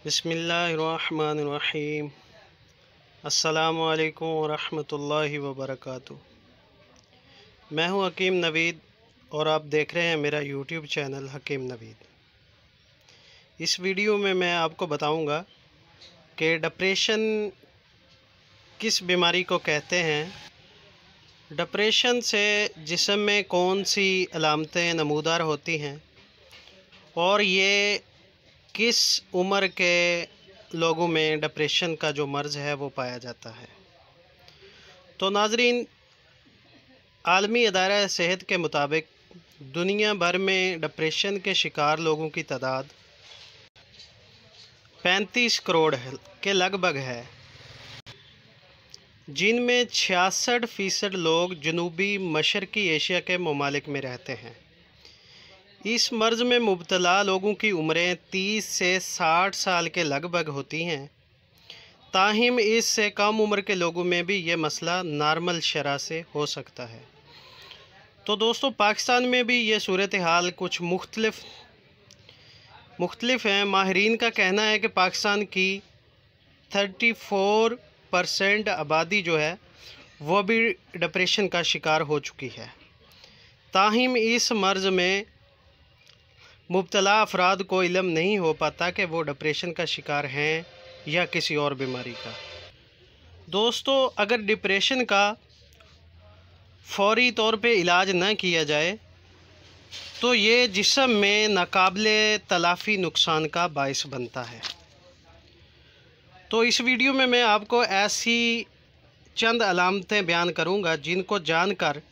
बिस्मिल्लाहिर्रहमानिर्रहीम। अस्सलामु अलैकुम वरहमतुल्लाहि वबरकातुहू। मैं हूं हकीम नवीद और आप देख रहे हैं मेरा यूट्यूब चैनल हकीम नवीद। इस वीडियो में मैं आपको बताऊंगा कि डिप्रेशन किस बीमारी को कहते हैं, डिप्रेशन से जिस्म में कौन सी अलामतें नमूदार होती हैं और ये किस उम्र के लोगों में डिप्रेशन का जो मर्ज़ है वो पाया जाता है। तो नाज़रीन, आलमी अदारा सेहत के मुताबिक दुनिया भर में डिप्रेशन के शिकार लोगों की तादाद 35 करोड़ के लगभग है, जिनमें 66% लोग जनूबी मशरक़ी एशिया के ममालिक में रहते हैं। इस मर्ज़ में मुब्तला लोगों की उम्रें 30 से 60 साल के लगभग होती हैं। ताहिम इससे कम उम्र के लोगों में भी ये मसला नॉर्मल शरह से हो सकता है। तो दोस्तों, पाकिस्तान में भी ये सूरत हाल कुछ मुख्तलिफ हैं। माहिरीन का कहना है कि पाकिस्तान की 34% आबादी जो है वो भी डिप्रेशन का शिकार हो चुकी है। ताहिम इस मर्ज़ में मुब्तला अफराद को इल्म नहीं हो पाता कि वो डिप्रेशन का शिकार हैं या किसी और बीमारी का। दोस्तों, अगर डिप्रेशन का फौरी तौर पे इलाज न किया जाए तो ये जिस्म में नाकाबिले तलाफ़ी नुकसान का बाइस बनता है। तो इस वीडियो में मैं आपको ऐसी चंद अलामतें बयान करूंगा जिनको जानकर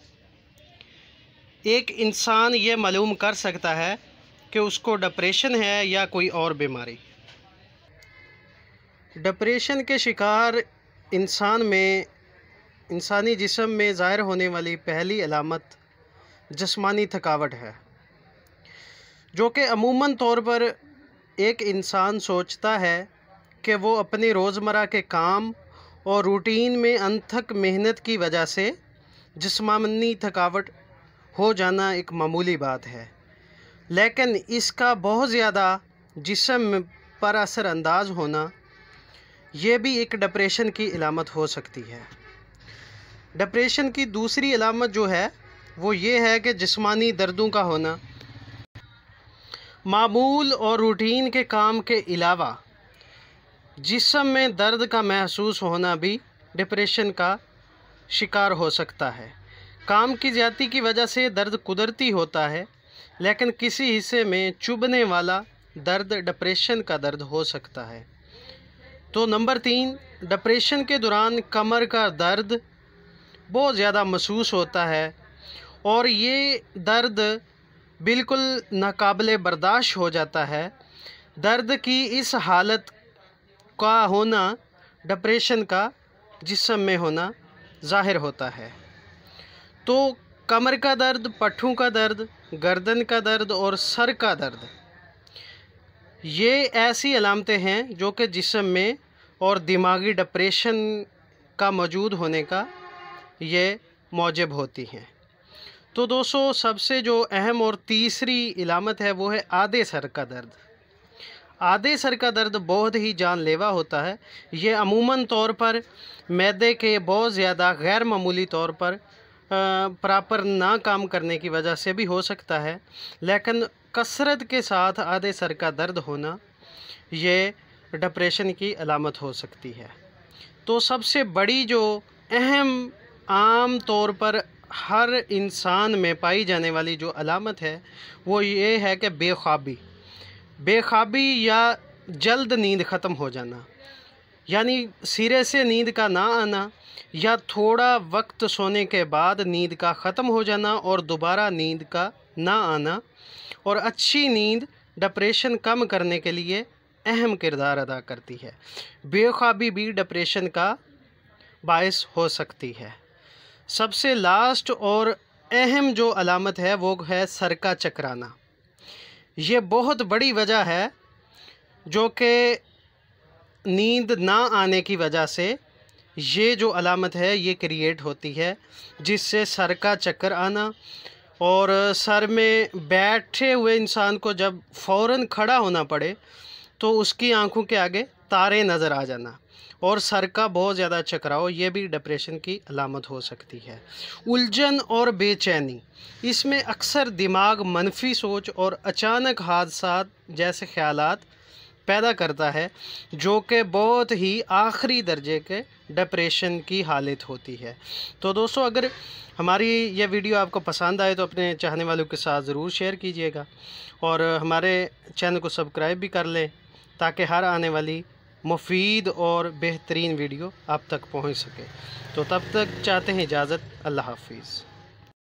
एक इंसान ये मालूम कर सकता है कि उसको डिप्रेशन है या कोई और बीमारी। डिप्रेशन के शिकार इंसानी जिस्म में ज़ाहिर होने वाली पहली अलामत जिस्मानी थकावट है, जो कि अमूमन तौर पर एक इंसान सोचता है कि वो अपने रोज़मर्रा के काम और रूटीन में अनथक मेहनत की वजह से जिस्मानी थकावट हो जाना एक मामूली बात है, लेकिन इसका बहुत ज़्यादा जिस्म पर असरअंदाज होना ये भी एक डिप्रेशन की अलामत हो सकती है। डिप्रेशन की दूसरी अलामत जो है वो ये है कि जिस्मानी दर्दों का होना। मामूल और रूटीन के काम के अलावा जिस्म में दर्द का महसूस होना भी डिप्रेशन का शिकार हो सकता है। काम की ज़्यादती की वजह से दर्द कुदरती होता है, लेकिन किसी हिस्से में चुभने वाला दर्द डिप्रेशन का दर्द हो सकता है। तो नंबर 3, डिप्रेशन के दौरान कमर का दर्द बहुत ज़्यादा महसूस होता है और ये दर्द बिल्कुल नाकाबिले बर्दाश्त हो जाता है। दर्द की इस हालत का होना डिप्रेशन का जिस्म में होना ज़ाहिर होता है। तो कमर का दर्द, पट्ठों का दर्द, गर्दन का दर्द और सर का दर्द, ये ऐसी अलामतें हैं जो कि जिस्म में और दिमागी डिप्रेशन का मौजूद होने का ये मौजब होती हैं। तो दोस्तों, सबसे जो अहम और तीसरी अलामत है वो है आधे सर का दर्द। आधे सर का दर्द बहुत ही जानलेवा होता है। ये अमूमन तौर पर मैदे के बहुत ज़्यादा गैर मामूली तौर पर प्रॉपर ना काम करने की वजह से भी हो सकता है, लेकिन कसरत के साथ आधे सर का दर्द होना ये डिप्रेशन की अलामत हो सकती है। तो सबसे बड़ी जो अहम आम तौर पर हर इंसान में पाई जाने वाली जो अलामत है वो ये है कि बेख्वाबी या जल्द नींद ख़त्म हो जाना, यानी सिरे से नींद का ना आना या थोड़ा वक्त सोने के बाद नींद का ख़त्म हो जाना और दोबारा नींद का ना आना। और अच्छी नींद डिप्रेशन कम करने के लिए अहम किरदार अदा करती है। बेख्वाबी भी डिप्रेशन का बायस हो सकती है। सबसे लास्ट और अहम जो अलामत है वो है सर का चकराना। ये बहुत बड़ी वजह है जो कि नींद ना आने की वजह से ये जो अलामत है ये क्रिएट होती है, जिससे सर का चक्कर आना और सर में बैठे हुए इंसान को जब फ़ौरन खड़ा होना पड़े तो उसकी आंखों के आगे तारे नज़र आ जाना और सर का बहुत ज़्यादा चकराव, ये भी डिप्रेशन की अलामत हो सकती है। उलझन और बेचैनी, इसमें अक्सर दिमाग मनफी सोच और अचानक हादसात जैसे ख्यालात पैदा करता है, जो कि बहुत ही आखिरी दर्जे के डिप्रेशन की हालत होती है। तो दोस्तों, अगर हमारी यह वीडियो आपको पसंद आए तो अपने चाहने वालों के साथ ज़रूर शेयर कीजिएगा और हमारे चैनल को सब्सक्राइब भी कर लें, ताकि हर आने वाली मुफीद और बेहतरीन वीडियो आप तक पहुंच सके। तो तब तक चाहते हैं इजाज़त। अल्लाह हाफिज़।